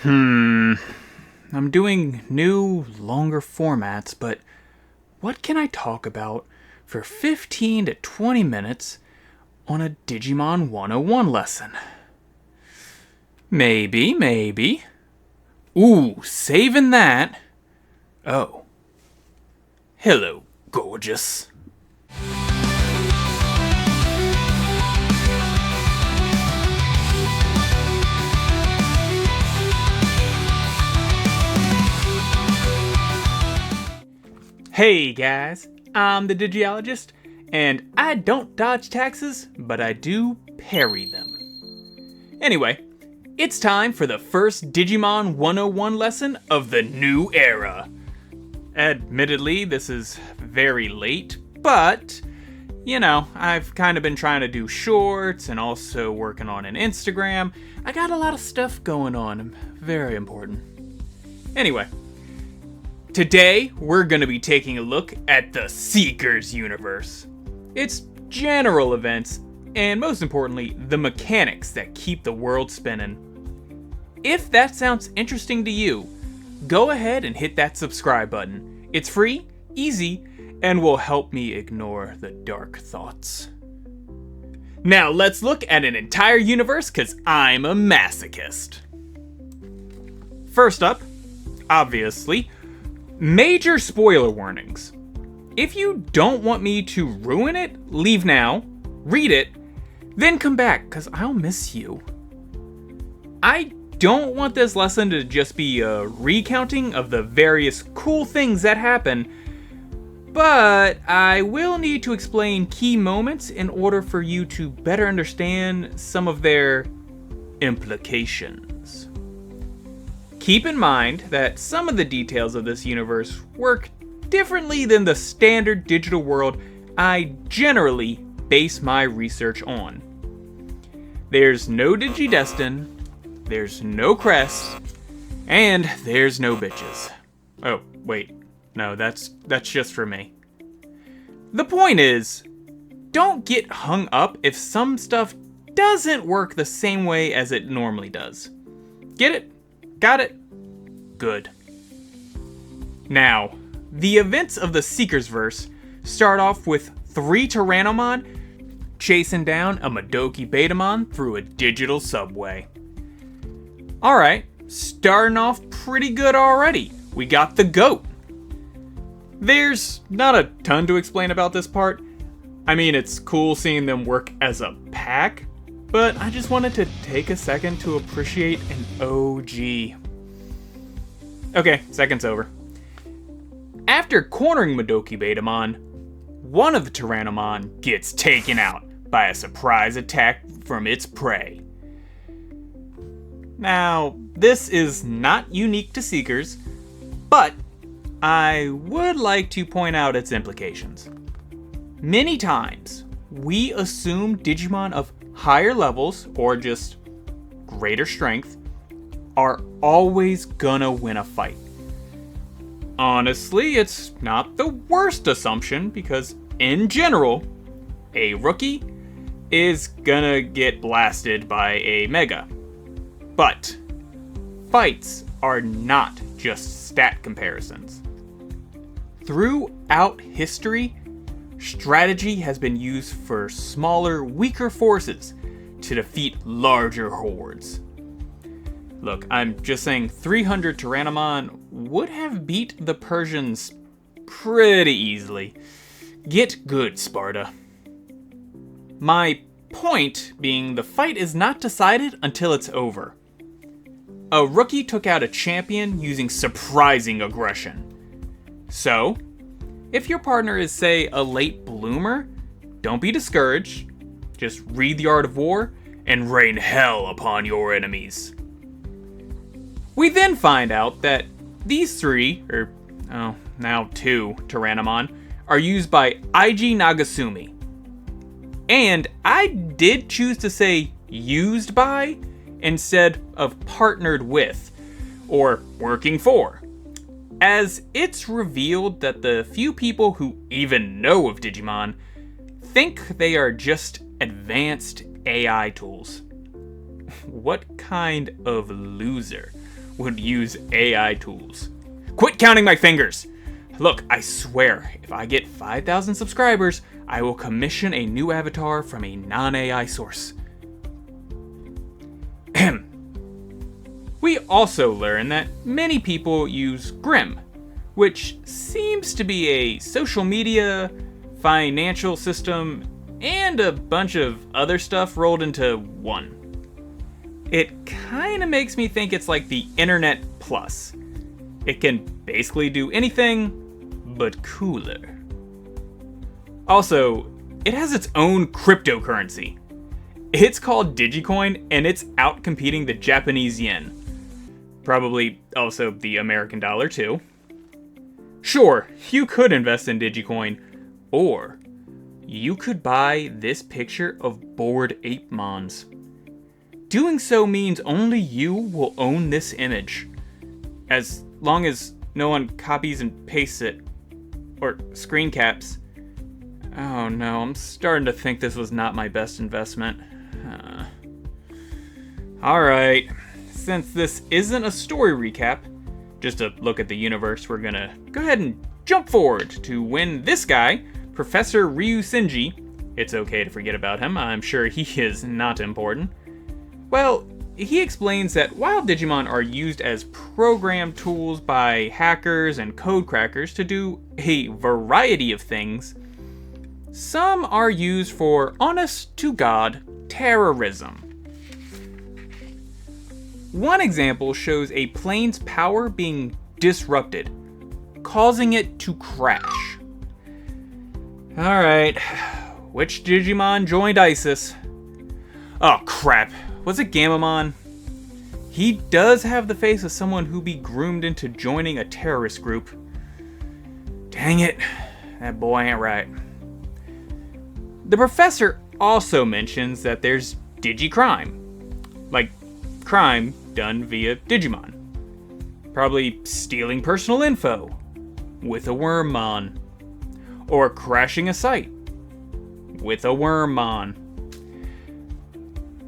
I'm doing new, longer formats, but what can I talk about for 15 to 20 minutes on a Digimon 101 lesson? Maybe. Ooh, saving that. Oh. Hello, gorgeous. Hey guys, I'm the Digiologist, and I don't dodge taxes, but I do parry them. Anyway, it's time for the first Digimon 101 lesson of the new era. Admittedly, this is very late, but, I've kind of been trying to do shorts and also working on an Instagram. I got a lot of stuff going on, very important. Anyway, today, we're going to be taking a look at the Seekers universe. Its general events, and most importantly, the mechanics that keep the world spinning. If that sounds interesting to you, go ahead and hit that subscribe button. It's free, easy, and will help me ignore the dark thoughts. Now let's look at an entire universe, because I'm a masochist. First up, obviously, major spoiler warnings. If you don't want me to ruin it, leave now, read it, then come back, because I'll miss you. I don't want this lesson to just be a recounting of the various cool things that happen, but I will need to explain key moments in order for you to better understand some of their implications. Keep in mind that some of the details of this universe work differently than the standard digital world I generally base my research on. There's no Digidestin, there's no Crest, and there's no bitches. Oh, wait. No, that's just for me. The point is, don't get hung up if some stuff doesn't work the same way as it normally does. Get it? Got it? Good. Now, the events of the Seekers verse start off with 3 Tyrannomon chasing down a Madoki Betamon through a digital subway. Alright, starting off pretty good already. We got the GOAT. There's not a ton to explain about this part. I mean, it's cool seeing them work as a pack, but I just wanted to take a second to appreciate an OG. Okay, second's over. After cornering Madoki Betamon, one of the Tyrannomon gets taken out by a surprise attack from its prey. Now, this is not unique to Seekers, but I would like to point out its implications. Many times, we assume Digimon of higher levels, or just greater strength, are always gonna win a fight. Honestly, it's not the worst assumption, because in general, a rookie is gonna get blasted by a Mega. But fights are not just stat comparisons. Throughout history, strategy has been used for smaller, weaker forces to defeat larger hordes. Look, I'm just saying 300 Tyrannomon would have beat the Persians pretty easily. Get good, Sparta. My point being the fight is not decided until it's over. A rookie took out a champion using surprising aggression. So, if your partner is, say, a late bloomer, don't be discouraged. Just read the Art of War and rain hell upon your enemies. We then find out that these 3, or now 2 Tyrannomon, are used by IG Nagasumi. And I did choose to say used by instead of partnered with, or working for, as it's revealed that the few people who even know of Digimon think they are just advanced AI tools. What kind of loser would use AI tools. Quit counting my fingers! Look, I swear, if I get 5,000 subscribers, I will commission a new avatar from a non-AI source. We also learn that many people use Grim, which seems to be a social media, financial system, and a bunch of other stuff rolled into one. It kinda makes me think it's like the Internet Plus. It can basically do anything, but cooler. Also, it has its own cryptocurrency. It's called Digicoin, and it's out competing the Japanese yen. Probably also the American dollar, too. Sure, you could invest in Digicoin, or you could buy this picture of Bored Ape Mons. Doing so means only you will own this image, as long as no one copies and pastes it, or screen caps. Oh no, I'm starting to think this was not my best investment. Alright, since this isn't a story recap, just a look at the universe, we're gonna go ahead and jump forward to when this guy, Professor Ryu Shinji, it's okay to forget about him, I'm sure he is not important. Well, he explains that while Digimon are used as program tools by hackers and code crackers to do a variety of things, some are used for honest-to-God terrorism. One example shows a plane's power being disrupted, causing it to crash. Alright, which Digimon joined ISIS? Oh crap, was it Gamamon? He does have the face of someone who'd be groomed into joining a terrorist group. Dang it, that boy ain't right. The professor also mentions that there's Digicrime, like crime done via Digimon. Probably stealing personal info with a Wormmon, or crashing a site with a Wormmon,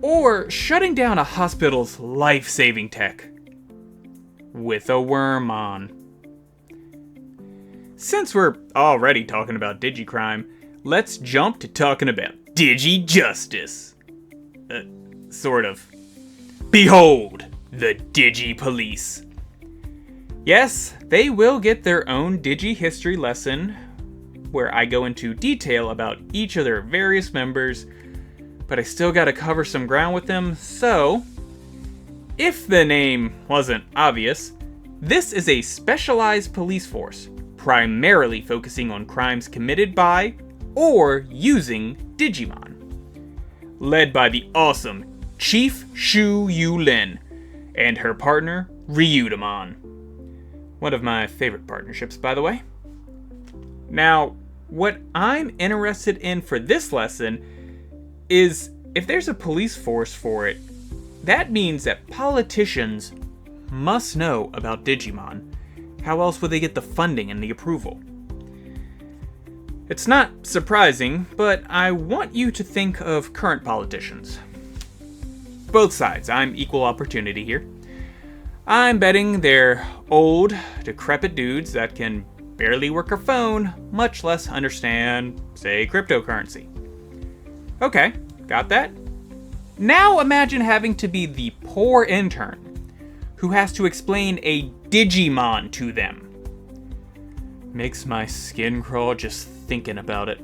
or shutting down a hospital's life-saving tech with a Wormmon. Since we're already talking about Digicrime, let's jump to talking about Digi-Justice. Sort of. Behold, the Digi-Police. Yes, they will get their own Digi-History lesson, where I go into detail about each of their various members, but I still gotta cover some ground with them, so if the name wasn't obvious, this is a specialized police force, primarily focusing on crimes committed by or using Digimon, led by the awesome Chief Shu Yulin and her partner Ryudamon. One of my favorite partnerships, by the way. Now, what I'm interested in for this lesson is if there's a police force for it, that means that politicians must know about Digimon. How else would they get the funding and the approval? It's not surprising, but I want you to think of current politicians. Both sides, I'm equal opportunity here. I'm betting they're old, decrepit dudes that can barely work a phone, much less understand, say, cryptocurrency. Okay, got that? Now imagine having to be the poor intern who has to explain a Digimon to them. Makes my skin crawl just thinking about it.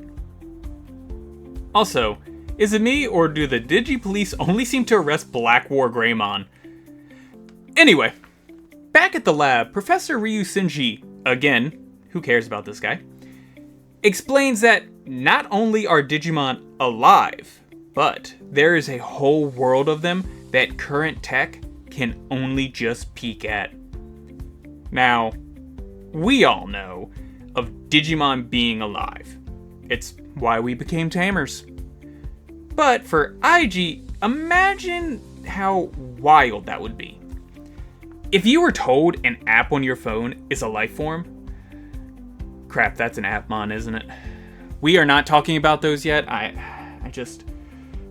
Also, is it me, or do the Digi-Police only seem to arrest Black War Greymon? Anyway, back at the lab, Professor Ryu Shinji, again, who cares about this guy, explains that not only are Digimon alive, but there is a whole world of them that current tech can only just peek at. Now, we all know of Digimon being alive. It's why we became tamers. But for IG, imagine how wild that would be. If you were told an app on your phone is a life form, crap, that's an appmon, isn't it? We are not talking about those yet. I just,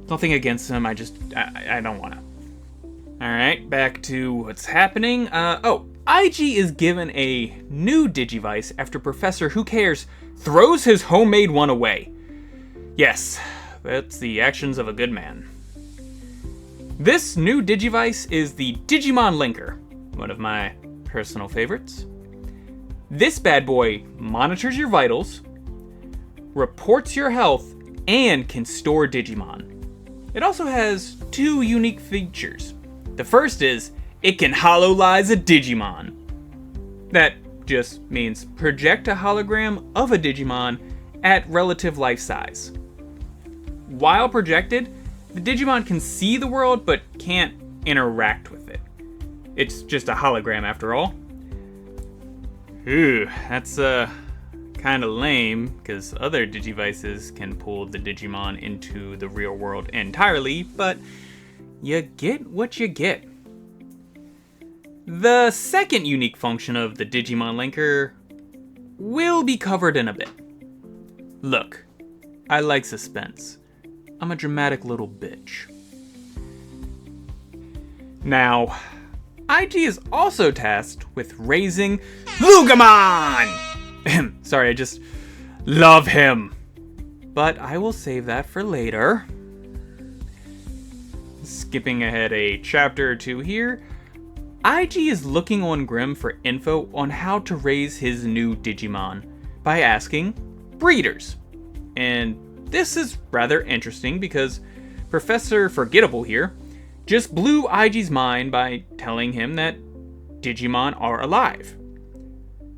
nothing against them, I don't want to. Alright, back to what's happening. IG is given a new Digivice after Professor Who Cares throws his homemade one away. Yes, that's the actions of a good man. This new Digivice is the Digimon Linker, one of my personal favorites. This bad boy monitors your vitals, reports your health, and can store Digimon. It also has two unique features. The first is, it can hololyze a Digimon. That just means project a hologram of a Digimon at relative life size. While projected, the Digimon can see the world but can't interact with it. It's just a hologram after all. Ooh, that's kind of lame, because other Digivices can pull the Digimon into the real world entirely, but you get what you get. The second unique function of the Digimon Linker will be covered in a bit. Look, I like suspense. I'm a dramatic little bitch. Now, IG is also tasked with raising Lugamon! Sorry, I just love him. But I will save that for later. Skipping ahead a chapter or two here, IG is looking on Grimm for info on how to raise his new Digimon by asking breeders. And this is rather interesting because Professor Forgettable here just blew IG's mind by telling him that Digimon are alive.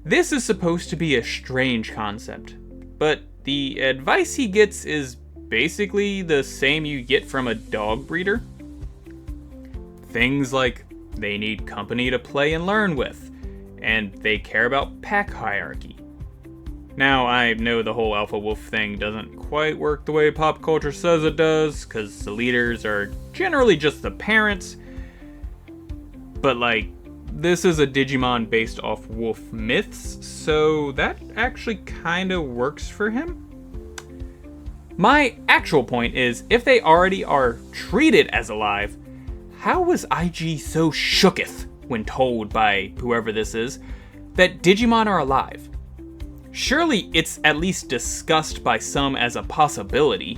This is supposed to be a strange concept, but the advice he gets is basically the same you get from a dog breeder. Things like they need company to play and learn with, and they care about pack hierarchy. Now, I know the whole alpha wolf thing doesn't quite work the way pop culture says it does, because the leaders are generally just the parents, but this is a Digimon based off wolf myths, so that actually kinda works for him. My actual point is, if they already are treated as alive, how was IG so shooketh when told by whoever this is that Digimon are alive? Surely it's at least discussed by some as a possibility.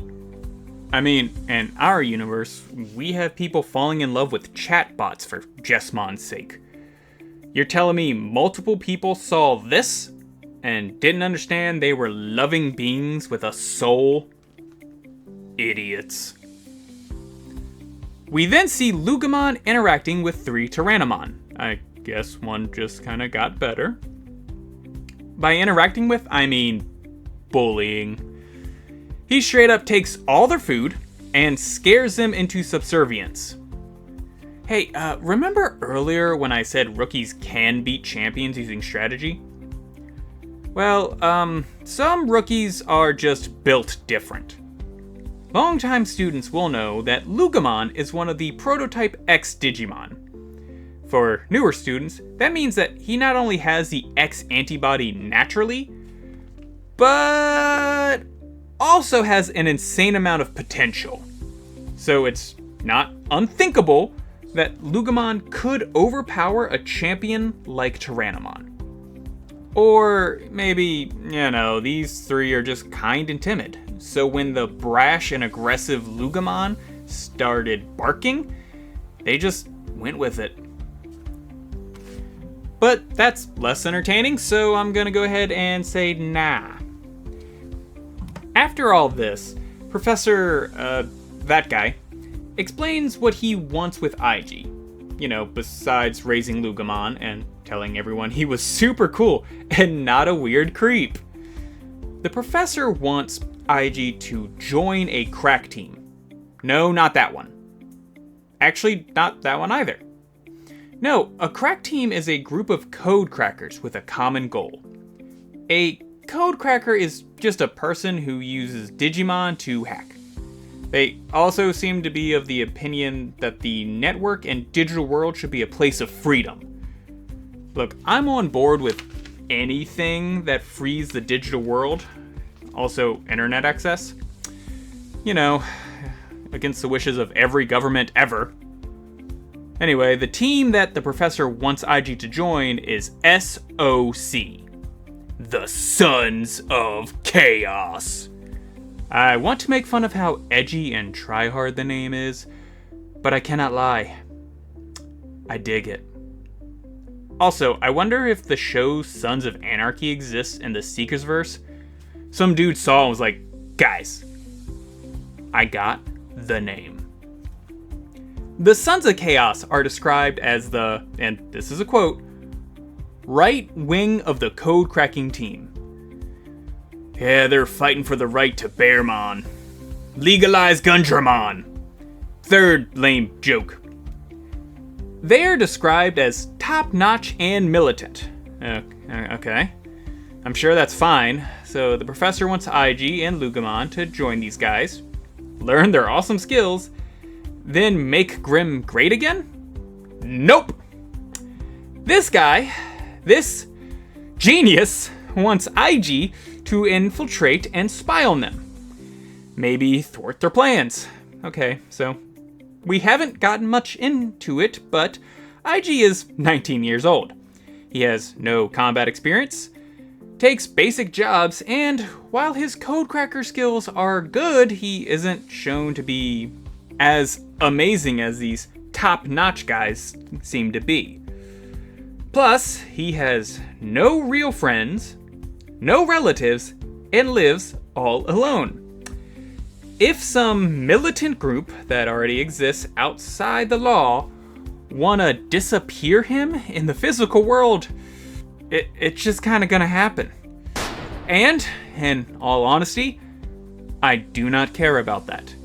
I mean, in our universe, we have people falling in love with chatbots for Jessmon's sake. You're telling me multiple people saw this and didn't understand they were loving beings with a soul? Idiots. We then see Lugamon interacting with 3 Tyrannomon. I guess one just kinda got better. By interacting with, I mean bullying. He straight up takes all their food and scares them into subservience. Hey, remember earlier when I said rookies can beat champions using strategy? Well, some rookies are just built different. Longtime students will know that Lugamon is one of the prototype X Digimon. For newer students, that means that he not only has the X antibody naturally, but also has an insane amount of potential. So it's not unthinkable that Lugamon could overpower a champion like Tyrannomon. Or maybe, these 3 are just kind and timid. So when the brash and aggressive Lugamon started barking, they just went with it. But that's less entertaining, so I'm gonna go ahead and say nah. After all this, Professor, that guy, explains what he wants with IG. Besides raising Lugamon and telling everyone he was super cool and not a weird creep. The professor wants IG to join a crack team. No, not that one. Actually, not that one either. No, a crack team is a group of code crackers with a common goal. A code cracker is just a person who uses Digimon to hack. They also seem to be of the opinion that the network and digital world should be a place of freedom. Look, I'm on board with anything that frees the digital world. Also, internet access. Against the wishes of every government ever. Anyway, the team that the professor wants IG to join is SOC, the Sons of Chaos. I want to make fun of how edgy and tryhard the name is, but I cannot lie. I dig it. Also, I wonder if the show Sons of Anarchy exists in the Seekers verse. Some dude saw and was like, guys, I got the name. The Sons of Chaos are described as the, and this is a quote, right wing of the code cracking team. Yeah, they're fighting for the right to Bearmon. Legalize Gundramon. Third lame joke. They are described as top-notch and militant. Okay. I'm sure that's fine. So the professor wants IG and Lugumon to join these guys, learn their awesome skills, then make Grimm great again? Nope! This guy, this genius, wants IG to infiltrate and spy on them. Maybe thwart their plans. Okay, so we haven't gotten much into it, but IG is 19 years old. He has no combat experience, takes basic jobs, and while his codecracker skills are good, he isn't shown to be as amazing as these top-notch guys seem to be. Plus, he has no real friends, no relatives, and lives all alone. If some militant group that already exists outside the law wanna disappear him in the physical world, it's just kinda gonna happen. And, in all honesty, I do not care about that.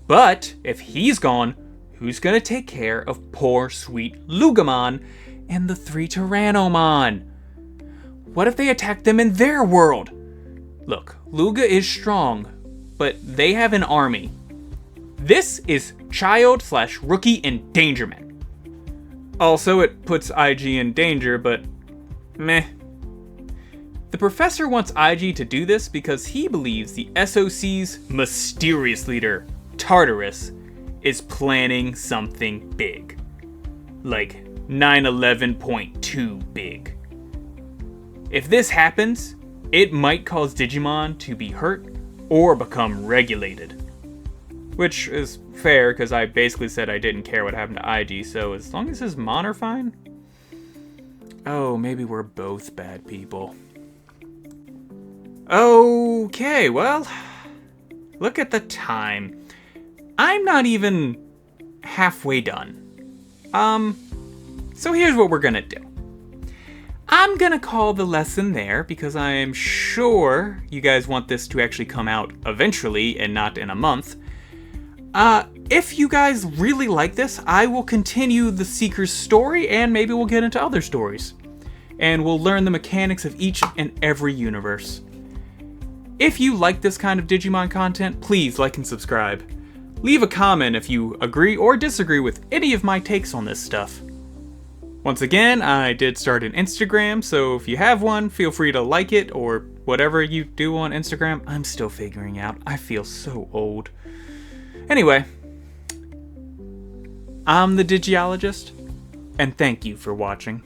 But if he's gone, who's gonna take care of poor sweet Lugumon and the 3 Tyrannomon? What if they attack them in their world? Look, Luga is strong, but they have an army. This is child/rookie endangerment. Also, it puts IG in danger, but meh. The professor wants IG to do this because he believes the SOC's mysterious leader, Tartarus, is planning something big. Like 9/11.2 big. If this happens, it might cause Digimon to be hurt or become regulated. Which is fair, because I basically said I didn't care what happened to IG, so as long as his Mon are fine? Oh, maybe we're both bad people. Okay, well, look at the time. I'm not even halfway done. So here's what we're gonna do. I'm gonna call the lesson there because I am sure you guys want this to actually come out eventually and not in a month. If you guys really like this, I will continue the Seeker's story and maybe we'll get into other stories. And we'll learn the mechanics of each and every universe. If you like this kind of Digimon content, please like and subscribe. Leave a comment if you agree or disagree with any of my takes on this stuff. Once again, I did start an Instagram, so if you have one, feel free to like it or whatever you do on Instagram. I'm still figuring out. I feel so old. Anyway, I'm the Digiologist, and thank you for watching.